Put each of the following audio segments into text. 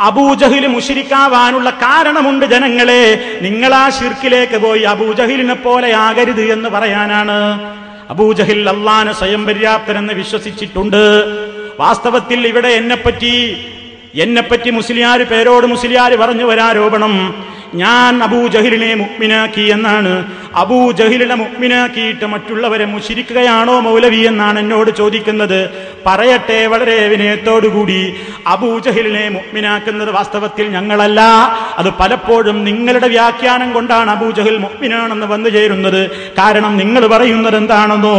അബൂജഹിൽ മുശ്രിക്കാവാനുള്ള കാരണമുണ്ട് ജനങ്ങളെ. നിങ്ങൾ ആ ശിർക്കിലേക്ക് പോയി അബൂജഹിലിനെ പോലെ ആകരുത് എന്ന് പറയാനാണ്. അബൂജഹിൽ അല്ലാഹനെ സ്വയം പര്യാപ്തനെന്ന് വിശ്വസിച്ചിട്ടുണ്ട്. വാസ്തവത്തിൽ ഇവിടെ എന്നെപ്പറ്റി മുസ്ലിയാർ പേരോട് മുസ്ലിയാർ പറഞ്ഞു ഒരാരോപണം, ഞാൻ അബൂജഹിലിനെ മുഅ്മിനാക്കി എന്നാണ്. അബൂജഹിലിനെ മുഅ്മിനാക്കിയിട്ട് മറ്റുള്ളവരെ മുശ്രിക്കുകയാണോ മൗലവി എന്നാണ് എന്നോട് ചോദിക്കുന്നത്. പറയട്ടെ വളരെ വിനയത്തോടുകൂടി, അബൂജഹിലിനെ മുഅ്മിനാക്കുന്നത് വാസ്തവത്തിൽ ഞങ്ങളല്ല. അത് പലപ്പോഴും നിങ്ങളുടെ വ്യാഖ്യാനം കൊണ്ടാണ് അബൂജഹിൽ മുഅ്മിനാണെന്ന് വന്നു ചേരുന്നത്. കാരണം നിങ്ങൾ പറയുന്നത് എന്താണെന്നോ,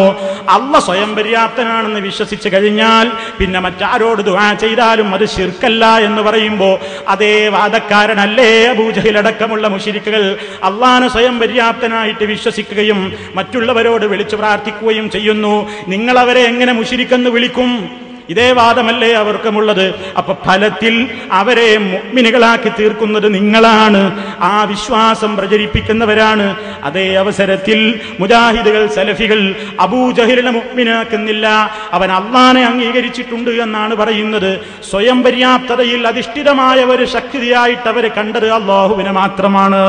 അല്ലാഹ് സ്വയം പര്യാപ്തനാണെന്ന് വിശ്വസിച്ചു കഴിഞ്ഞാൽ പിന്നെ മറ്റാരോട് ദുആ ചെയ്താലും അത് ശിർക്കല്ല എന്ന് പറയുമ്പോൾ അതേ വാദക്കാരനല്ലേ അബൂജഹിൽ അടക്കമുള്ള മുശ്രിക്കുകൾ അല്ലാഹനെ സ്വയം പര്യാപ്തനായിട്ട് വിശ്വസിക്കുകയും മറ്റുള്ളവരോട് വിളിച്ചു പ്രാർത്ഥിക്കുകയും ചെയ്യുന്നു. നിങ്ങൾ അവരെ എങ്ങനെ മുശ്രിക്കെന്ന് വിളിക്കും? ഇതേ വാദമല്ലേ അവർക്കുമുള്ളത്. അപ്പൊ ഫലത്തിൽ അവരെ മുഅ്മിനുകളാക്കി തീർക്കുന്നത് നിങ്ങളാണ്, ആ വിശ്വാസം പ്രചരിപ്പിക്കുന്നവരാണ്. അതേ അവസരത്തിൽ മുജാഹിദുകൾ സലഫികൾ അബൂജഹിലിനെ മുഅ്മിനാക്കുന്നില്ല, അവൻ അല്ലാഹനെ അംഗീകരിച്ചിട്ടുണ്ട് എന്നാണ് പറയുന്നത്. സ്വയം പര്യാപ്തതയിൽ അധിഷ്ഠിതമായ ഒരു ശക്തിയായിട്ട് അവർ കണ്ടത് അല്ലാഹുവിനെ മാത്രമാണ്.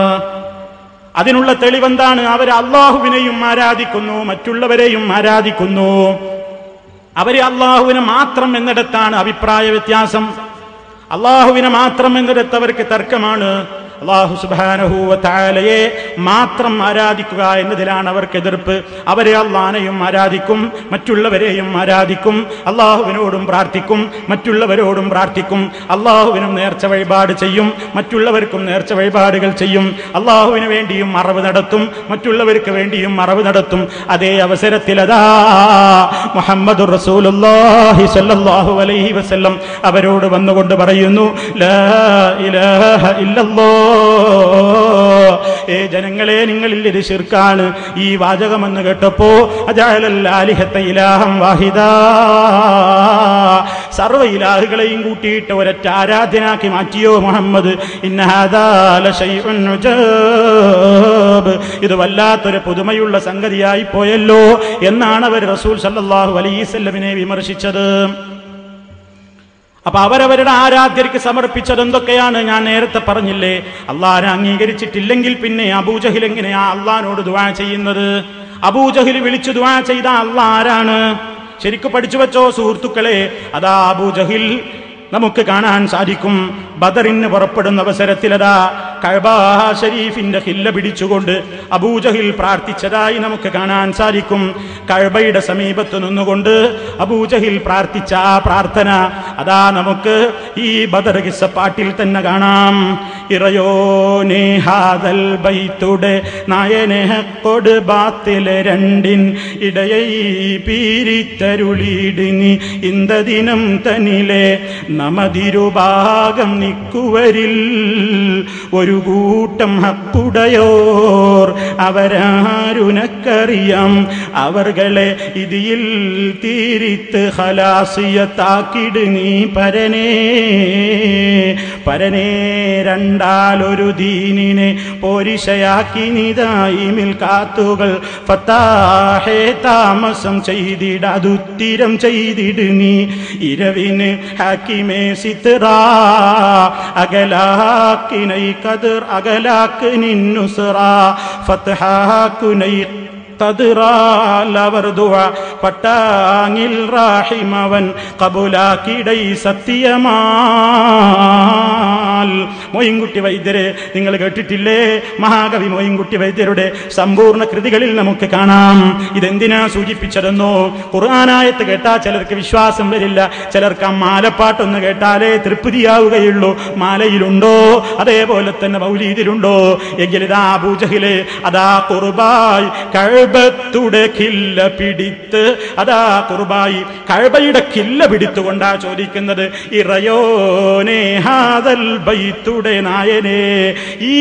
അതിനുള്ള തെളിവെന്താണ്? അവർ അല്ലാഹുവിനെയും ആരാധിക്കുന്നു, മറ്റുള്ളവരെയും ആരാധിക്കുന്നു. അവര് അള്ളാഹുവിനെ മാത്രം എന്നിടത്താണ് അഭിപ്രായ വ്യത്യാസം. അള്ളാഹുവിനെ മാത്രം എന്നിടത്ത് അവർക്ക് തർക്കമാണ്. അല്ലാഹു സുബ്ഹാനഹു വ തആലയെ മാത്രം ആരാധിക്കുക എന്നതിലാണ് അവർക്ക് എതിർപ്പ്. അവരെ അള്ളാഹനെയും ആരാധിക്കും, മറ്റുള്ളവരെയും ആരാധിക്കും, അള്ളാഹുവിനോടും പ്രാർത്ഥിക്കും, മറ്റുള്ളവരോടും പ്രാർത്ഥിക്കും. അള്ളാഹുവിനും നേർച്ച വഴിപാട് ചെയ്യും, മറ്റുള്ളവർക്കും നേർച്ച വഴിപാടുകൾ ചെയ്യും. അള്ളാഹുവിന് വേണ്ടിയും മറവ് നടത്തും, മറ്റുള്ളവർക്ക് വേണ്ടിയും മറവ് നടത്തും. അതേ അവസരത്തിൽ അതാ മുഹമ്മദുർ റസൂലുള്ളാഹി സ്വല്ലല്ലാഹു അലൈഹി വസല്ലം അവരോട് വന്നുകൊണ്ട് പറയുന്നു, ലാ ഇലാഹ ഇല്ലല്ലാഹ്, ജനങ്ങളെ നിങ്ങളിൽ ഇത് ശിർക്കാണ്. ഈ വാചകമെന്ന് കേട്ടപ്പോ അജഅലൽ ആലിഹത ഇലാഹം വാഹിദാ, സർവ്വ ഇലാഹുകളെയും കൂട്ടിയിട്ട് ഒരൊറ്റ ആരാധ്യനാക്കി മാറ്റിയോ മുഹമ്മദ്? ഇന്ന ഹാദാ ലശൈഉൻ ഉജാബ്, ഇത് വല്ലാത്തൊരു പുതുമയുള്ള സംഗതിയായി പോയല്ലോ എന്നാണ് അവർ റസൂൽ സല്ലല്ലാഹു അലൈഹി വസല്ലമിനെ വിമർശിച്ചത്. അപ്പൊ അവരവരുടെ ആരാധ്യർക്ക് സമർപ്പിച്ചത് എന്തൊക്കെയാണ്? ഞാൻ നേരത്തെ പറഞ്ഞില്ലേ, അള്ളാഹനെ അംഗീകരിച്ചിട്ടില്ലെങ്കിൽ പിന്നെ അബൂജഹിൽ എങ്ങനെയാ അള്ളാഹിനോട് ദുആ ചെയ്യുന്നത്? അബൂജഹിൽ വിളിച്ചു ദുആ ചെയ്ത അള്ളാഹ് ആരാണ്? ശരിക്കും പഠിച്ചു വെച്ചോ സുഹൃത്തുക്കളെ. അതാ അബൂജഹിൽ നമുക്ക് കാണാൻ സാധിക്കും. ബദറിന് പുറപ്പെടുന്ന അവസരത്തിൽ അതാ കഅബ ശരീഫിന്റെ ഖില്ല പിടിച്ചുകൊണ്ട് അബൂജഹിൽ പ്രാർത്ഥിച്ചതായി നമുക്ക് കാണാൻ സാധിക്കും. കഅബയുടെ സമീപത്ത് നിന്നുകൊണ്ട് അബൂജഹിൽ പ്രാർത്ഥിച്ച ആ പ്രാർത്ഥന അതാ നമുക്ക് ഈ ബദർ കിസ്സപ്പാട്ടിൽ തന്നെ കാണാം. ഇറയോനെ ഹാദൽ ബൈത്തുടെ നായനെ കൊട് ബാത്തിലെ രണ്ടിൻ ഇടയൈ പീരിത്തരുളീടിനി ഇന്ത ദിനം തനിലെ നമതിരുഭാഗം നിക്കുവരിൽ ഒരു കൂട്ടം ഹക്കുടയോർ അവരാരുനക്കറിയാം അവർകളെ ഇതിൽ തീരിത്ത് ഖലാസിയത്താക്കിട് നീ പരനേ പരനേ രണ്ടാലൊരു ദീനിനെ പോരിശയാക്കി നിതായിമിൽ കാത്തുകൾ ഫത്താഹേ താമസം ചെയ്തിടതുത്തിരം ചെയ്തിട് നീ ഇരവിന് ഹാക്കിമേ സിത്റ അകലാക്കിനൈ കദർ അകലാക്ക് നിന്നുസ്റ ഫത്ഹാക്കുനൈ തദ്റാലവർ ദുആ പട്ടാങ്ങിൽ റാഹിമവൻ കബൂലാക്കിടൈ സത്യമാൽ. മോയിൻകുട്ടി വൈദ്യരെ നിങ്ങൾ കേട്ടിട്ടില്ലേ? മഹാകവി മോയിൻകുട്ടി വൈദ്യരുടെ സമ്പൂർണ്ണ കൃതികളിൽ നമുക്ക് കാണാം. ഇതെന്തിനാ സൂചിപ്പിച്ചതെന്നോ, ഖുർആനായത്ത് കേട്ടാൽ ചിലർക്ക് വിശ്വാസം വരില്ല, ചിലർക്ക് ആ മാലപ്പാട്ടൊന്ന് കേട്ടാലേ തൃപ്തിയാവുകയുള്ളൂ. മാലയിലുണ്ടോ? അതേപോലെ തന്നെ മൗലീദിലുണ്ടോ? എങ്കിലിതാ അബൂജഹില് അതാ ഖുർബായ് കഅബയുടെ കില്ല പിടിത്ത് അതാ ഖുർബായി കഅബയുടെ കില്ല പിടിത്തുകൊണ്ടാ ചോദിക്കുന്നത്, ഇറയോനെ ഹാദൽ ബൈത്തുടെ നായനെ, ഈ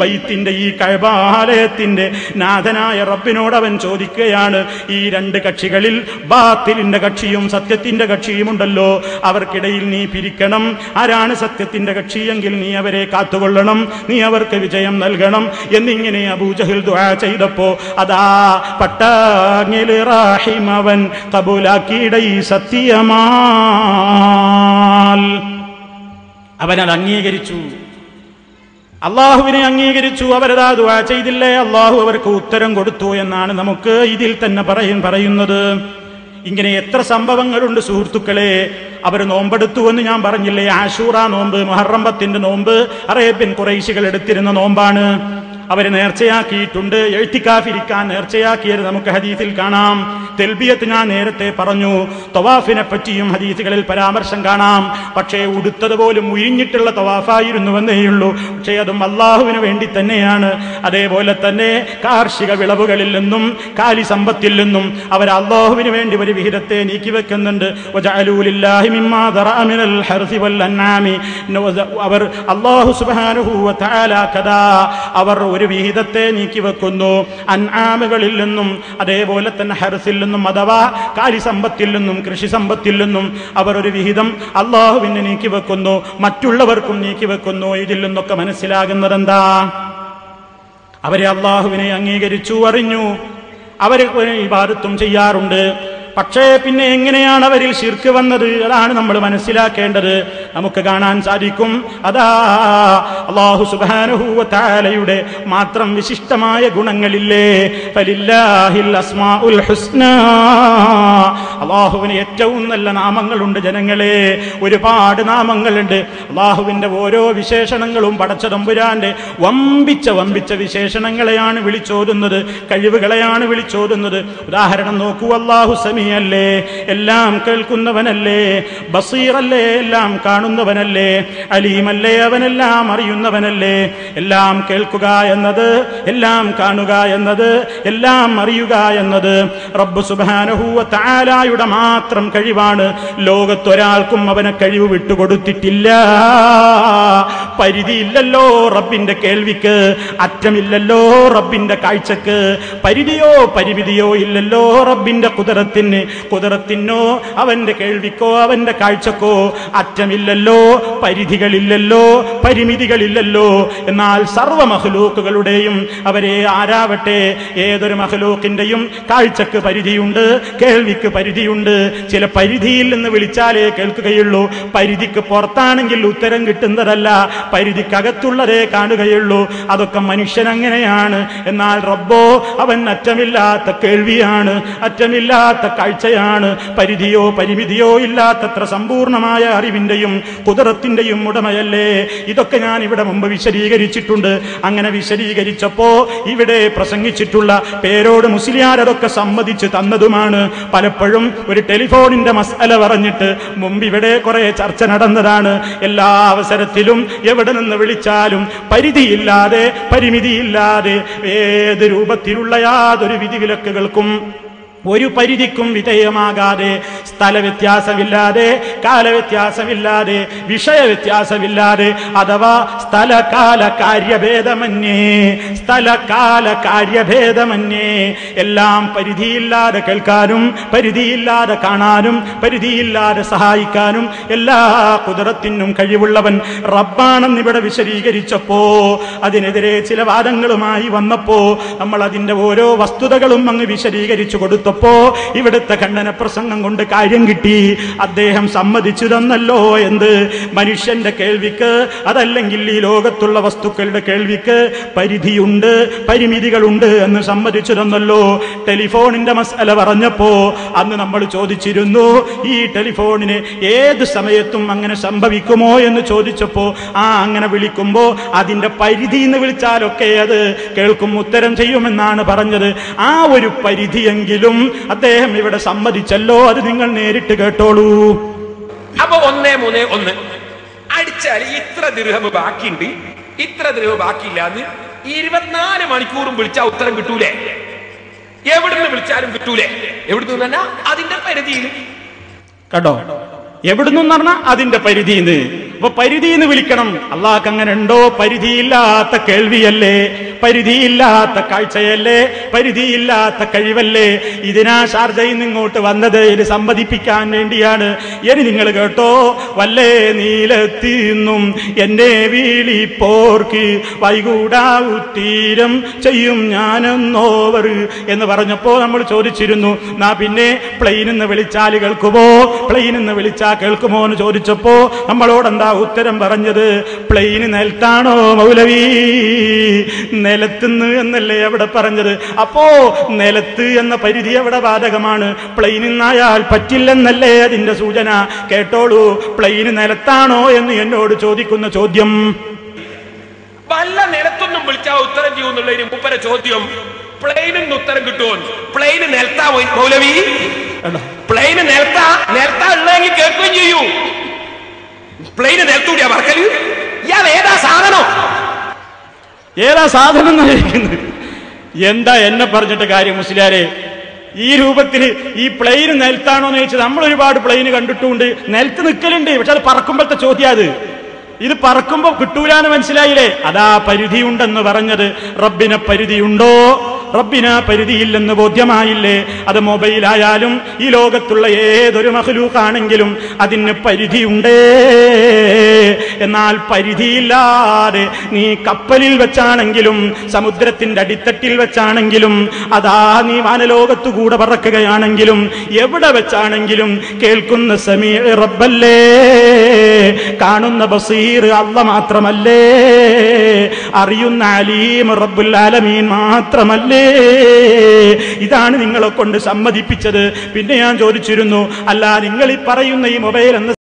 ബൈത്തിന്റെ ഈ കഅബാലയത്തിന്റെ നാഥനായ റബ്ബിനോട് അവൻ ചോദിക്കുകയാണ്. ഈ രണ്ട് കക്ഷികളിൽ ബാത്തിലിന്റെ കക്ഷിയും സത്യത്തിന്റെ കക്ഷിയുമുണ്ടല്ലോ, അവർക്കിടയിൽ നീ പിരിക്കണം. ആരാണ് സത്യത്തിന്റെ കക്ഷിയെങ്കിൽ നീ അവരെ കാത്തുകൊള്ളണം, നീ അവർക്ക് വിജയം നൽകണം എന്നിങ്ങനെ അബൂജഹിൽ ദുആ ചെയ്തപ്പോ അതാ പട്ടാങ്ങിൽ റാഹിമവൻ കബൂലാക്കിടൈ സത്യമാൽ. അവനത് അംഗീകരിച്ചു. അള്ളാഹുവിനെ അംഗീകരിച്ചു. അവരതാ ദുആ ചെയ്തില്ലേ, അള്ളാഹു അവർക്ക് ഉത്തരം കൊടുത്തു എന്നാണ് നമുക്ക് ഇതിൽ തന്നെ പറയുന്നത്. ഇങ്ങനെ എത്ര സംഭവങ്ങളുണ്ട് സുഹൃത്തുക്കളെ. അവർ നോമ്പെടുത്തു എന്ന് ഞാൻ പറഞ്ഞില്ലേ, ആശൂറ നോമ്പ്, മുഹറം 10 നോമ്പ് അറേബ്യൻ ഖുറൈശികൾ എടുത്തിരുന്ന നോമ്പാണ്. അവര് നേർച്ചയാക്കിയിട്ടുണ്ട്. എഴുത്തിക്കാഫിരിക്കാൻ നേർച്ചയാക്കിയത് നമുക്ക് ഹദീസിൽ കാണാം. തെൽബിയത്ത് ഞാൻ നേരത്തെ പറഞ്ഞു. തവാഫിനെ പറ്റിയും ഹദീസുകളിൽ പരാമർശം കാണാം. പക്ഷേ ഉടുത്തതുപോലും ഉരിഞ്ഞിട്ടുള്ള തവാഫായിരുന്നുവെന്നേയുള്ളൂ. പക്ഷേ അതും അള്ളാഹുവിന് വേണ്ടി തന്നെയാണ്. അതേപോലെ തന്നെ കാർഷിക വിളവുകളിൽ നിന്നും കാലി സമ്പത്തിൽ നിന്നും അവർ അള്ളാഹുവിന് വേണ്ടി ഒരു വിഹിതത്തെ നീക്കിവെക്കുന്നുണ്ട്. അവർ അള്ളാഹു സുബ്ഹാനഹു വ തആല കദാ അവർ ഒരു വിഹിതത്തെ നീക്കിവെക്കുന്നു. അൻആമുകളിൽ നിന്നും അതേപോലെ തന്നെ ഹർസിൽ നിന്നും അഥവാ കാലിസമ്പത്തിൽ നിന്നും കൃഷി സമ്പത്തിൽ നിന്നും അവർ ഒരു വിഹിതം അള്ളാഹുവിന് നീക്കിവെക്കുന്നു, മറ്റുള്ളവർക്കും നീക്കിവെക്കുന്നു. ഇതിൽ നിന്നൊക്കെ മനസ്സിലാകുന്നത് എന്താ? അവരെ അള്ളാഹുവിനെ അംഗീകരിച്ചു, അറിഞ്ഞു, അവർ ഇബാദത്തും ചെയ്യാറുണ്ട്. പക്ഷേ പിന്നെ എങ്ങനെയാണ് അവരിൽ ശിർക്ക് വന്നത്? അതാണ് നമ്മൾ മനസ്സിലാക്കേണ്ടത്. നമുക്ക് കാണാൻ സാധിക്കും, അതാ അല്ലാഹു സുബ്ഹാനഹു വ തആലയുടെ മാത്രം വിശിഷ്ടമായ ഗുണങ്ങളില്ലേ, ഫലില്ലാഹിൽ അസ്മാഉൽ ഹുസ്നാ, അല്ലാഹുവിന് ഏറ്റവും നല്ല നാമങ്ങളുണ്ട് ജനങ്ങളെ. ഒരുപാട് നാമങ്ങളുണ്ട്. അല്ലാഹുവിന്റെ ഓരോ വിശേഷണങ്ങളും പടച്ച തമ്പുരാന്റെ വമ്പിച്ച വിശേഷണങ്ങളെയാണ് വിളിച്ചോതുന്നത്, കഴിവുകളെയാണ് വിളിച്ചോതുന്നത്. ഉദാഹരണം നോക്കൂ, അല്ലാഹു സമീ അല്ലേ, എല്ലാം കേൾക്കുന്നവനല്ലേ, ബസീറല്ലേ, എല്ലാം കാണുന്നവനല്ലേ, അലീമല്ലേ, അവനെല്ലാം അറിയുന്നവനല്ലേ. എല്ലാം കേൾക്കുക എന്നത്, എല്ലാം കാണുക എന്നത്, എല്ലാം അറിയുക എന്നത് റബ്ബ് സുബ്ഹാനഹു വ തആലയുടെ മാത്രം കഴിവാണ്. ലോകത്തൊരാൾക്കും അവനെ കഴിവ് വിട്ടുകൊടുത്തിട്ടില്ല. പരിധിയില്ലല്ലോ റബ്ബിന്റെ കേൾവിക്ക്, അറ്റമില്ലല്ലോ റബ്ബിന്റെ കാഴ്ചക്ക്, പരിധിയോ പരിമിതിയോ ഇല്ലല്ലോ റബ്ബിന്റെ ഖുദറത്തിന്. ഖുദറത്തിനോ അവന്റെ കേൾവിക്കോ അവന്റെ കാഴ്ചക്കോ അറ്റമില്ലല്ലോ, പരിധികളില്ലല്ലോ, പരിമിതികളില്ലല്ലോ. എന്നാൽ സർവ്വ മഖ്ലൂക്കുകളുടെയും അവരെ ആരാവട്ടെ, ഏതൊരു മഖ്ലൂക്കിന്റെയും കാഴ്ചക്ക് പരിധിയുണ്ട്, കേൾവിക്ക് പരിധിയുണ്ട്. ചില പരിധിയിൽ നിന്ന് വിളിച്ചാലേ കേൾക്കുകയുള്ളൂ. പരിധിക്ക് പുറത്താണെങ്കിൽ ഉത്തരം കിട്ടുന്നതല്ല, പരിധിക്കകത്തുള്ളതേ കാണുകയുള്ളൂ. അതൊക്കെ മനുഷ്യൻ അങ്ങനെയാണ്. എന്നാൽ റബ്ബോ അവൻ അറ്റമില്ലാത്ത കേൾവിയാണ്, അറ്റമില്ലാത്ത കാഴ്ചയാണ്, പരിധിയോ പരിമിതിയോ ഇല്ലാത്തത്ര സമ്പൂർണമായ അറിവിന്റെയും ഖുദറത്തിന്റെയും ഉടമയല്ലേ. ഇതൊക്കെ ഞാൻ ഇവിടെ മുമ്പ് വിശദീകരിച്ചിട്ടുണ്ട്. അങ്ങനെ വിശദീകരിച്ചപ്പോ ഇവിടെ പ്രസംഗിച്ചിട്ടുള്ള പേരോട് മുസ്ലിയാർ അതൊക്കെ സമ്മതിച്ച് തന്നതുമാണ്. പലപ്പോഴും ഒരു ടെലിഫോണിന്റെ മസ്അല പറഞ്ഞിട്ട് മുമ്പ് ഇവിടെ കുറെ ചർച്ച നടന്നതാണ്. എല്ലാ അവസരത്തിലും എവിടെ നിന്ന് വിളിച്ചാലും പരിധിയില്ലാതെ പരിമിതിയില്ലാതെ ഏത് രൂപത്തിലുള്ള യാതൊരു വിധിവിലക്കുകൾക്കും ഒരു പരിധിക്കും വിധേയമാകാതെ, സ്ഥലവ്യത്യാസമില്ലാതെ, കാലവ്യത്യാസമില്ലാതെ, വിഷയവ്യത്യാസമില്ലാതെ, അഥവാ സ്ഥലകാല കാര്യഭേദമന്യേ എല്ലാം പരിധിയില്ലാതെ കേൾക്കാനും പരിധിയില്ലാതെ കാണാനും പരിധിയില്ലാതെ സഹായിക്കാനും എല്ലാ ഖുദറത്തിനും കഴിവുള്ളവൻ റബ്ബാണെന്ന് ഇവിടെ വിശദീകരിച്ചപ്പോ, അതിനെതിരെ ചില വാദങ്ങളുമായി വന്നപ്പോ നമ്മൾ അതിന്റെ ഓരോ വസ്തുതകളും അങ്ങ് വിശദീകരിച്ചു കൊടുത്തപ്പോ ഇവിടുത്തെ ഖണ്ഡന പ്രസംഗം കൊണ്ട് കാര്യം കിട്ടി. അദ്ദേഹം സമ്മതിച്ചു തന്നല്ലോ എന്ത്, മനുഷ്യന്റെ കേൾവിക്ക്, അതല്ലെങ്കിൽ ഈ ലോകത്തുള്ള വസ്തുക്കളുടെ കേൾവിക്ക് പരിധിയുണ്ട്, പരിമിതികളുണ്ട് എന്ന് സമ്മതിച്ചു തന്നല്ലോ. ടെലിഫോണിന്റെ മസ്അല പറഞ്ഞപ്പോ അന്ന് നമ്മൾ ചോദിച്ചിരുന്നു, ഈ ടെലിഫോണിന് ഏത് സമയത്തും അങ്ങനെ സംഭവിക്കുമോ എന്ന് ചോദിച്ചപ്പോ, അങ്ങനെ വിളിക്കുമ്പോ അതിന്റെ പരിധി എന്ന് വിളിച്ചാലൊക്കെ അത് കേൾക്കും, ഉത്തരം ചെയ്യുമെന്നാണ് പറഞ്ഞത്. ആ ഒരു പരിധിയെങ്കിലും അദ്ദേഹം ഇവിടെ സമ്മതിച്ചല്ലോ. അത് നിങ്ങൾ നേരിട്ട് കേട്ടോളൂ. അപ്പൊ 131 അടിച്ചാൽ ഇത്ര ദിർഹം ബാക്കിയുണ്ട്, ഇത്ര ദിർഹം ബാക്കിയില്ലാന്ന് 24 മണിക്കൂറും വിളിച്ചാൽ ഉത്തരം കിട്ടൂലേ? എവിടുന്ന് വിളിച്ചാലും കിട്ടൂലേ? എവിടുന്ന് തന്നെ അതിന്റെ പരിധിയിൽ കേട്ടോ. എവിടുന്ന് പറഞ്ഞാൽ അതിന്റെ പരിധിന്ന്. അപ്പൊ പരിധിന്ന് വിളിക്കണം. അള്ളാഹ്ക്ക് അങ്ങനെ ഉണ്ടോ? പരിധിയില്ലാത്ത കേൾവിയല്ലേ, പരിധിയില്ലാത്ത കാഴ്ചയല്ലേ, പരിധിയില്ലാത്ത കഴിവല്ലേ. ഇതിനാ ഷാർജയിൽ നിന്ന് ഇങ്ങോട്ട് വന്നത്, ഇത് സമ്മതിപ്പിക്കാൻ വേണ്ടിയാണ്. ഇനി നിങ്ങൾ കേട്ടോ, വല്ലേ നീലത്തിന്നും എന്നെ വിളിപ്പോർക്ക് വൈകൂടാവുത്തീരം ചെയ്യും ഞാനെന്നോവർ എന്ന് പറഞ്ഞപ്പോ നമ്മൾ ചോദിച്ചിരുന്നു, നാ പിന്നെ പ്ലെയിനിന്ന് വിളിച്ചാൽ കേൾക്കുമോ, പ്ലെയിനിന്ന് വിളിച്ചാൽ കേൾക്കുമോ എന്ന് ചോദിച്ചപ്പോ നമ്മളോട് എന്താ ഉത്തരം പറഞ്ഞത് പ്ലെയിന് നിലത്താണോ മൗലവി? നിലത്തുനിന്ന് എന്നല്ലേ അവിടെ പറഞ്ഞത്. അപ്പോ നിലത്ത് എന്ന പരിധി അവിടെ ബാധകമാണ്, പ്ലെയിനിൽ നിന്നായാൽ പറ്റില്ലെന്നല്ലേ അതിന്റെ സൂചന. കേട്ടോളൂ, പ്ലെയിന് നിലത്താണോ എന്ന് എന്നോട് ചോദിക്കുന്ന ചോദ്യം. വല്ല നിലത്തൊന്നും വിളിച്ചാൽ ഉത്തരം ചെയ്യുന്നുള്ളതിന് മുപ്പര ചോദ്യം പ്ലെയിനിൽ നിന്ന് ഉത്തരം കിട്ടുമോ? പ്ലെയിന് നിലത്താ മൗലവി? പ്ലെയിന് നിലത്താ ഉള്ളതെങ്കിൽ കേൾക്കുകയും ചെയ്യൂ. പ്ലെയിന് നിലത്തൂടിയാ പറക്കല്? ഇയാൾ ഏതാ സാധനം എന്നായിരിക്കുന്നത്? എന്താ എന്നെ പറഞ്ഞിട്ട് കാര്യം മുസ്ലിയാരെ? ഈ രൂപത്തിൽ ഈ പ്ലെയിന് നിലത്താണോ എന്ന് ചോദിച്ചത് നമ്മൾ ഒരുപാട് പ്ലെയിന് കണ്ടിട്ടുണ്ട്, നിലത്ത് നിൽക്കലുണ്ട്. പക്ഷെ അത് പറക്കുമ്പോഴത്തെ ചോദ്യം അത്. ഇത് പറക്കുമ്പോ കിട്ടൂലാന്ന് മനസ്സിലായില്ലേ? അതാ പരിധിയുണ്ടെന്ന് പറഞ്ഞത്. റബ്ബിനെ പരിധിയുണ്ടോ? റബ്ബിന് പരിധിയില്ലെന്ന് ബോധ്യമായില്ലേ? അത് മൊബൈലായാലും ഈ ലോകത്തുള്ള ഏതൊരു മഖ്ലൂഖാണെങ്കിലും അതിന് പരിധിയുണ്ടേ. എന്നാൽ പരിധിയില്ലാതെ നീ കപ്പലിൽ വെച്ചാണെങ്കിലും സമുദ്രത്തിന്റെ അടിത്തട്ടിൽ വെച്ചാണെങ്കിലും അതാ നീ വാനലോകത്തു കൂടെ പറക്കുകയാണെങ്കിലും എവിടെ വെച്ചാണെങ്കിലും കേൾക്കുന്ന സമീഅ റബ്ബല്ലേ, കാണുന്ന ബസീർ അല്ലാഹ് മാത്രമല്ലേ, അറിയുന്ന അലീം റബ്ബുൽ ആലമീൻ മാത്രമല്ലേ? ഇതാണ് നിങ്ങളെ കൊണ്ട് സമ്മതിപ്പിച്ചത്. പിന്നെ ഞാൻ ചോദിച്ചിരുന്നു, അല്ല നിങ്ങൾ ഈ പറയുന്ന ഈ മൊബൈൽ എന്ന